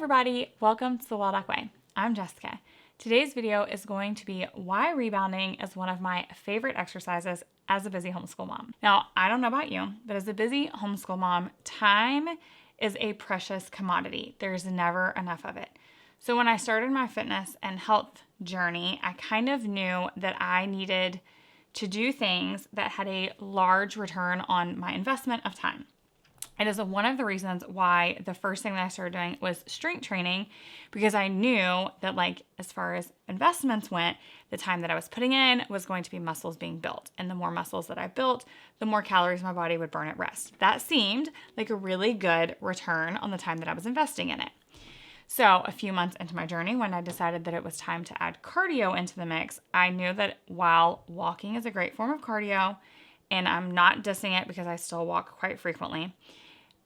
everybody, welcome to the 𝐂𝐸 Way. I'm Jessica. Today's video is going to be why rebounding is one of my favorite exercises as a busy homeschool mom. Now, I don't know about you, but as a busy homeschool mom, time is a precious commodity. There's never enough of it. So when I started my fitness and health journey, I kind of knew that I needed to do things that had a large return on my investment of time. It is one of the reasons why the first thing that I started doing was strength training, because I knew that, as far as investments went, the time that I was putting in was going to be muscles being built. And the more muscles that I built, the more calories my body would burn at rest. That seemed like a really good return on the time that I was investing in it. So a few months into my journey, when I decided that it was time to add cardio into the mix, I knew that while walking is a great form of cardio, and I'm not dissing it because I still walk quite frequently,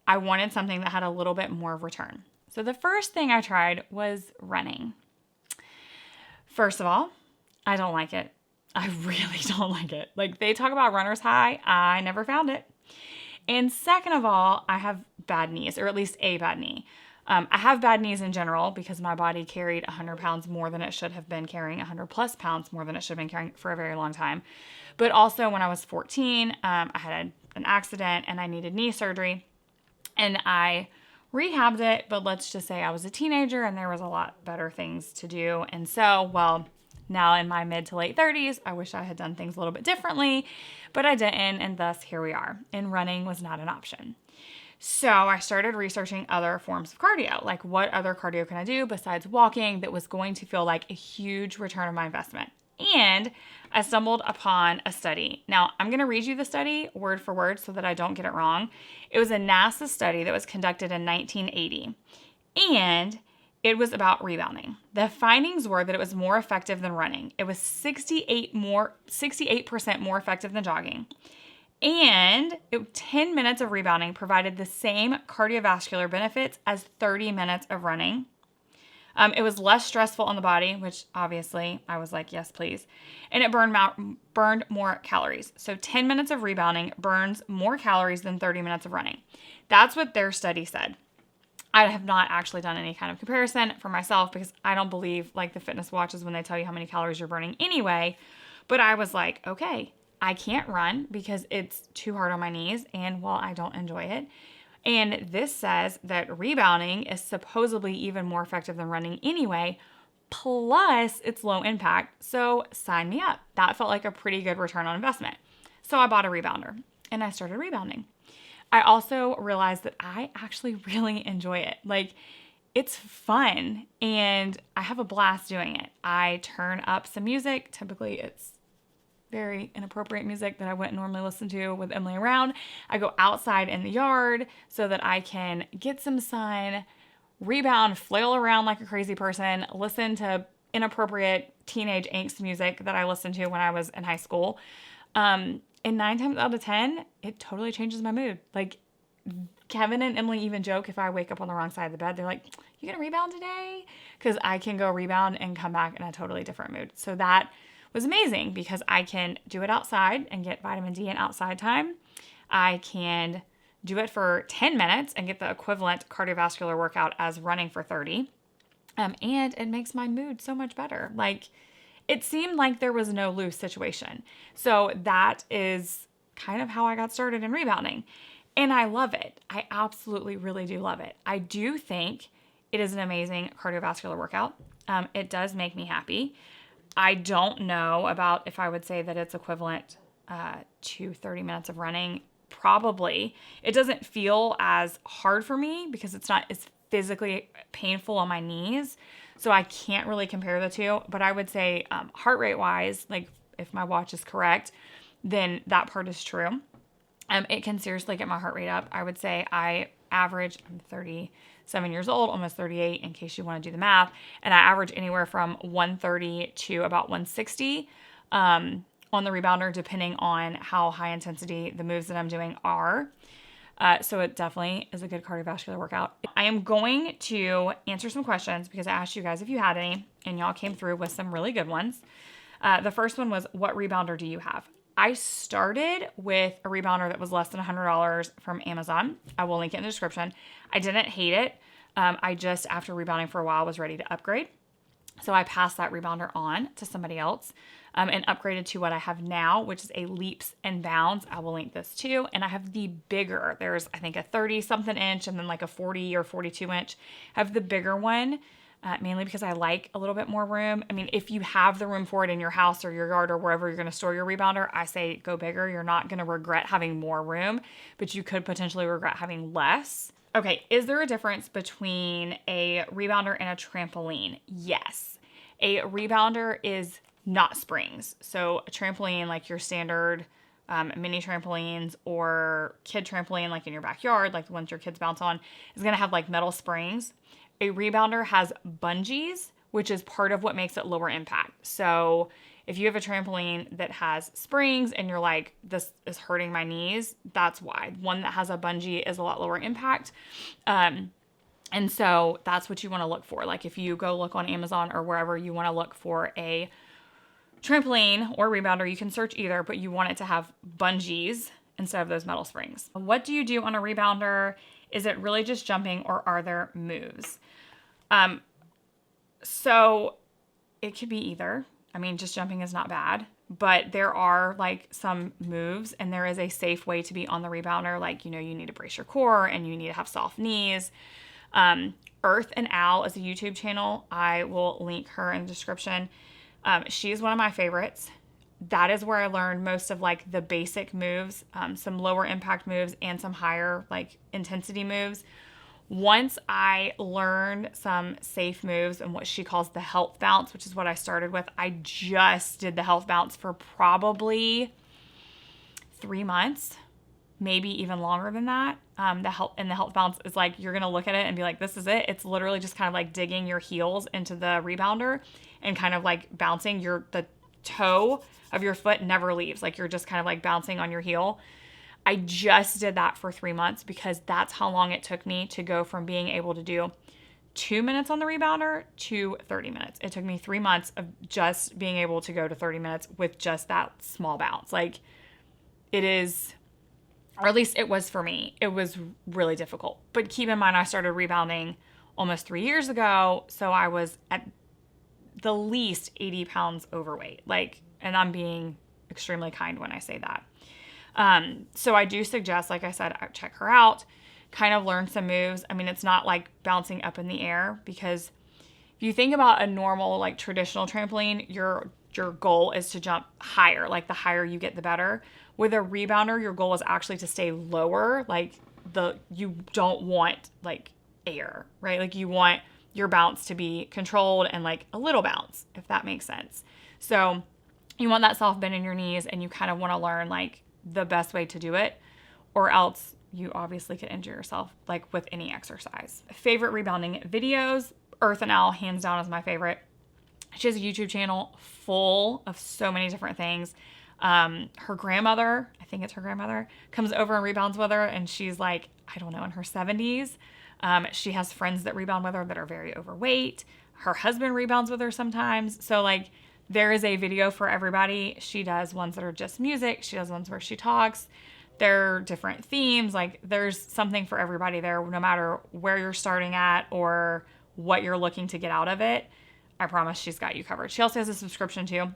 I wanted something that had a little bit more return. So the first thing I tried was running. First of all, I don't like it. I really don't like it. They talk about runner's high, I never found it. And second of all, I have bad knees, or at least a bad knee. I have bad knees in general because my body carried 100 pounds more than it should have been carrying, 100 plus pounds more than it should have been carrying for a very long time. But also when I was 14, I had an accident and I needed knee surgery. And I rehabbed it, but let's just say I was a teenager and there was a lot better things to do. And so, now in my mid to late 30s, I wish I had done things a little bit differently, but I didn't, and thus here we are. And running was not an option. So I started researching other forms of cardio, like what other cardio can I do besides walking that was going to feel like a huge return on my investment. And I stumbled upon a study. Now, I'm going to read you the study word for word so that I don't get it wrong. It was a NASA study that was conducted in 1980, and it was about rebounding. The findings were that it was more effective than running. It was 68% more effective than jogging. And 10 minutes of rebounding provided the same cardiovascular benefits as 30 minutes of running. It was less stressful on the body, which obviously I was like, yes, please. And it burned more calories. So 10 minutes of rebounding burns more calories than 30 minutes of running. That's what their study said. I have not actually done any kind of comparison for myself because I don't believe the fitness watches when they tell you how many calories you're burning anyway. But I was like, okay, I can't run because it's too hard on my knees and, I don't enjoy it. And this says that rebounding is supposedly even more effective than running anyway, plus it's low impact. So sign me up. That felt like a pretty good return on investment. So I bought a rebounder and I started rebounding. I also realized that I actually really enjoy it. It's fun and I have a blast doing it. I turn up some music. Typically it's very inappropriate music that I wouldn't normally listen to with Emily around. I go outside in the yard so that I can get some sun, rebound, flail around like a crazy person, listen to inappropriate teenage angst music that I listened to when I was in high school. And 9 times out of 10, it totally changes my mood. Kevin and Emily even joke if I wake up on the wrong side of the bed, they're like, you gonna rebound today? Because I can go rebound and come back in a totally different mood. So that was amazing because I can do it outside and get vitamin D and outside time. I can do it for 10 minutes and get the equivalent cardiovascular workout as running for 30. And it makes my mood so much better. It seemed like there was no lose situation. So that is kind of how I got started in rebounding. And I love it. I absolutely really do love it. I do think it is an amazing cardiovascular workout. It does make me happy. I don't know about if I would say that it's equivalent to 30 minutes of running. Probably. It doesn't feel as hard for me because it's not as physically painful on my knees. So I can't really compare the two. But I would say heart rate wise, if my watch is correct, then that part is true. It can seriously get my heart rate up. I would say I'm 37 years old, almost 38 in case you want to do the math. And I average anywhere from 130 to about 160 on the rebounder, depending on how high intensity the moves that I'm doing are. So it definitely is a good cardiovascular workout. I am going to answer some questions because I asked you guys if you had any, and y'all came through with some really good ones. The first one was, what rebounder do you have? I started with a rebounder that was less than $100 from Amazon. I will link it in the description. I didn't hate it. I just, after rebounding for a while, was ready to upgrade. So I passed that rebounder on to somebody else and upgraded to what I have now, which is a leaps and bounds. I will link this too. And I have the bigger, there's I think a 30 something inch and then like a 40 or 42 inch. I have the bigger one, mainly because I like a little bit more room. I mean, if you have the room for it in your house or your yard or wherever you're going to store your rebounder, I say go bigger. You're not going to regret having more room, but you could potentially regret having less. Okay, is there a difference between a rebounder and a trampoline? Yes. A rebounder is not springs. So a trampoline, like your standard mini trampolines or kid trampoline, like in your backyard, like the ones your kids bounce on, is going to have like metal springs. A rebounder has bungees, which is part of what makes it lower impact. So if you have a trampoline that has springs and you're like, this is hurting my knees, that's why. One that has a bungee is a lot lower impact. And so that's what you want to look for. Like if you go look on Amazon or wherever you want to look for a trampoline or rebounder, you can search either, but you want it to have bungees instead of those metal springs. What do you do on a rebounder? Is it really just jumping or are there moves? So it could be either. I mean, just jumping is not bad, but there are like some moves and there is a safe way to be on the rebounder. Like, you need to brace your core and you need to have soft knees. 𝐅𝐓𝐂 is a YouTube channel. I will link her in the description. She's one of my favorites. That is where I learned most of like the basic moves, some lower impact moves and some higher like intensity moves. Once I learned some safe moves and what she calls the health bounce, which is what I started with, I just did the health bounce for probably 3 months, maybe even longer than that. The health bounce is like, you're going to look at it and be like, this is it. It's literally just kind of like digging your heels into the rebounder and kind of like bouncing the toe of your foot never leaves. Like you're just kind of like bouncing on your heel. I just did that for 3 months because that's how long it took me to go from being able to do 2 minutes on the rebounder to 30 minutes. It took me 3 months of just being able to go to 30 minutes with just that small bounce. Like it is, or at least it was for me, it was really difficult. But keep in mind, I started rebounding almost 3 years ago. So I was at the least 80 pounds overweight. And I'm being extremely kind when I say that. So I do suggest, like I said, check her out, kind of learn some moves. I mean, it's not like bouncing up in the air because if you think about a normal, like traditional trampoline, your goal is to jump higher. Like the higher you get, the better. With a rebounder, your goal is actually to stay lower. Like you don't want like air, right? Like you want your bounce to be controlled and like a little bounce, if that makes sense. So you want that soft bend in your knees and you kind of want to learn like the best way to do it, or else you obviously could injure yourself like with any exercise. Favorite rebounding videos, 𝐅𝐓𝐿, hands down, is my favorite. She has a YouTube channel full of so many different things. Her grandmother, I think it's her grandmother, comes over and rebounds with her, and she's like, I don't know, in her 70s. She has friends that rebound with her that are very overweight. Her husband rebounds with her sometimes. So like there is a video for everybody. She does ones that are just music. She does ones where she talks. There are different themes. Like there's something for everybody there, no matter where you're starting at or what you're looking to get out of it. I promise she's got you covered. She also has a subscription too.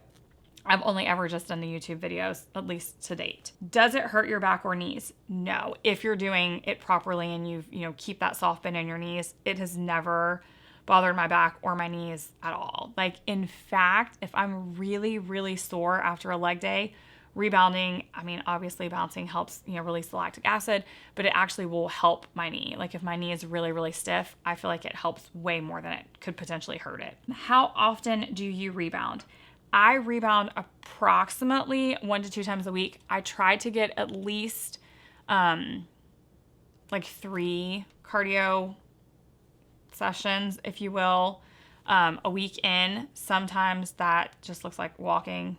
I've only ever just done the YouTube videos, at least to date. Does it hurt your back or knees? No. If you're doing it properly and you keep that soft bend in your knees, it has never bothered my back or my knees at all. Like in fact, if I'm really, really sore after a leg day, rebounding, I mean, obviously bouncing helps, release the lactic acid, but it actually will help my knee. Like if my knee is really, really stiff, I feel like it helps way more than it could potentially hurt it. How often do you rebound? I rebound approximately 1 to 2 times a week. I try to get at least like 3 cardio sessions, if you will, a week in. Sometimes that just looks like walking,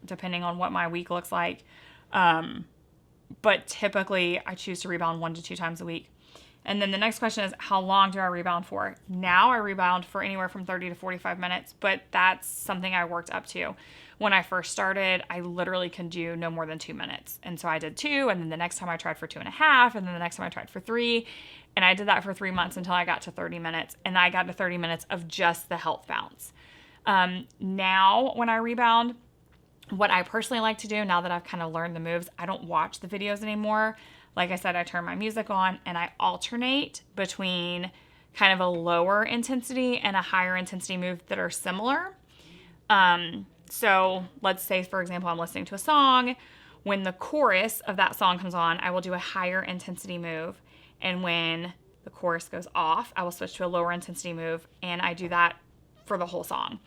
depending on what my week looks like. But typically I choose to rebound 1 to 2 times a week. And then the next question is, how long do I rebound for? Now I rebound for anywhere from 30 to 45 minutes, but that's something I worked up to. When I first started, I literally could do no more than 2 minutes. And so I did 2, and then the next time I tried for 2.5, and then the next time I tried for 3. And I did that for 3 months until I got to 30 minutes. And I got to 30 minutes of just the health bounce. Now when I rebound, what I personally like to do, now that I've kind of learned the moves, I don't watch the videos anymore. Like I said, I turn my music on and I alternate between kind of a lower intensity and a higher intensity move that are similar. So let's say, for example, I'm listening to a song. When the chorus of that song comes on, I will do a higher intensity move. And when the chorus goes off, I will switch to a lower intensity move. And I do that for the whole song.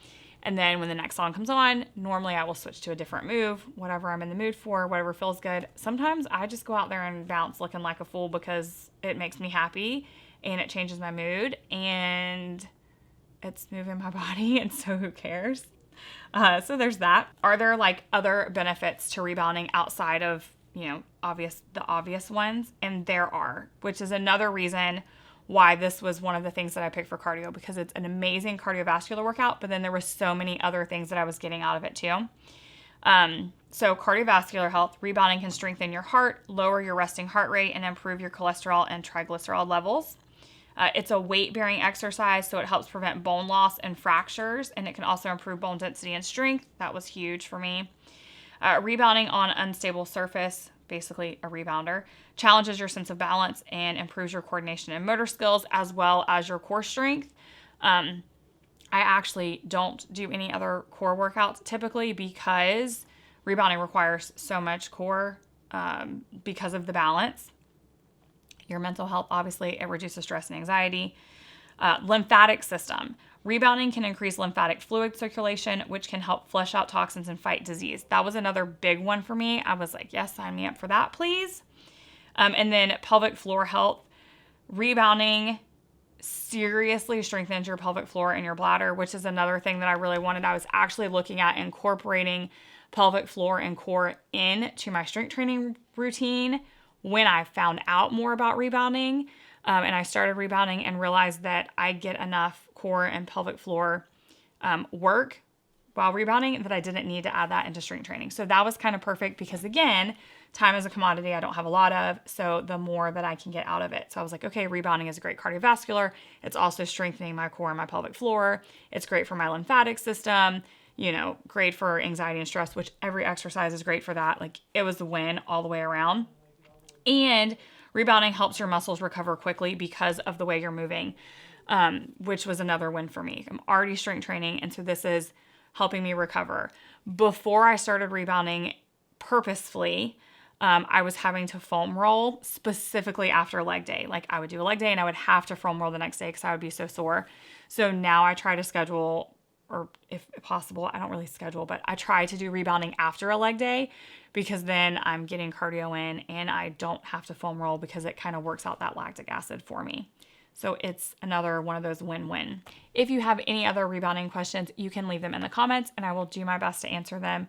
And then when the next song comes on, normally I will switch to a different move, whatever I'm in the mood for, whatever feels good. Sometimes I just go out there and bounce looking like a fool because it makes me happy and it changes my mood and it's moving my body. And so who cares? So there's that. Are there like other benefits to rebounding outside of, the obvious ones? And there are, which is another reason why this was one of the things that I picked for cardio, because it's an amazing cardiovascular workout, but then there was so many other things that I was getting out of it too. So cardiovascular health, rebounding can strengthen your heart, lower your resting heart rate, and improve your cholesterol and triglyceride levels. It's a weight-bearing exercise, so it helps prevent bone loss and fractures, and it can also improve bone density and strength. That was huge for me. Rebounding on unstable surface, basically a rebounder, challenges your sense of balance and improves your coordination and motor skills as well as your core strength. I actually don't do any other core workouts typically because rebounding requires so much core because of the balance. Your mental health, obviously, it reduces stress and anxiety. Lymphatic system. Rebounding can increase lymphatic fluid circulation, which can help flush out toxins and fight disease. That was another big one for me. I was like, yes, sign me up for that, please. And then pelvic floor health. Rebounding seriously strengthens your pelvic floor and your bladder, which is another thing that I really wanted. I was actually looking at incorporating pelvic floor and core into my strength training routine when I found out more about rebounding. And I started rebounding and realized that I get enough core and pelvic floor work while rebounding that I didn't need to add that into strength training. So that was kind of perfect because, again, time is a commodity I don't have a lot of, so the more that I can get out of it. So I was like, okay, rebounding is a great cardiovascular. It's also strengthening my core and my pelvic floor. It's great for my lymphatic system, great for anxiety and stress, which every exercise is great for that. Like, it was the win all the way around. And rebounding helps your muscles recover quickly because of the way you're moving, which was another win for me. I'm already strength training, and so this is helping me recover. Before I started rebounding purposefully, I was having to foam roll specifically after leg day. Like, I would do a leg day and I would have to foam roll the next day because I would be so sore. So now I try to schedule, or if possible, I don't really schedule, but I try to do rebounding after a leg day because then I'm getting cardio in and I don't have to foam roll because it kind of works out that lactic acid for me. So it's another one of those win-win. If you have any other rebounding questions, you can leave them in the comments and I will do my best to answer them.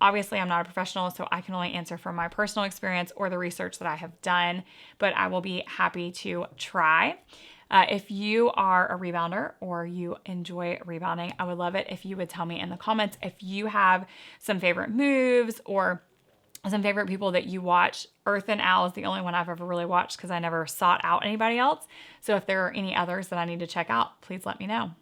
Obviously, I'm not a professional, so I can only answer from my personal experience or the research that I have done, but I will be happy to try. If you are a rebounder or you enjoy rebounding, I would love it if you would tell me in the comments if you have some favorite moves or some favorite people that you watch. 𝐅𝐴 is the only one I've ever really watched because I never sought out anybody else. So if there are any others that I need to check out, please let me know.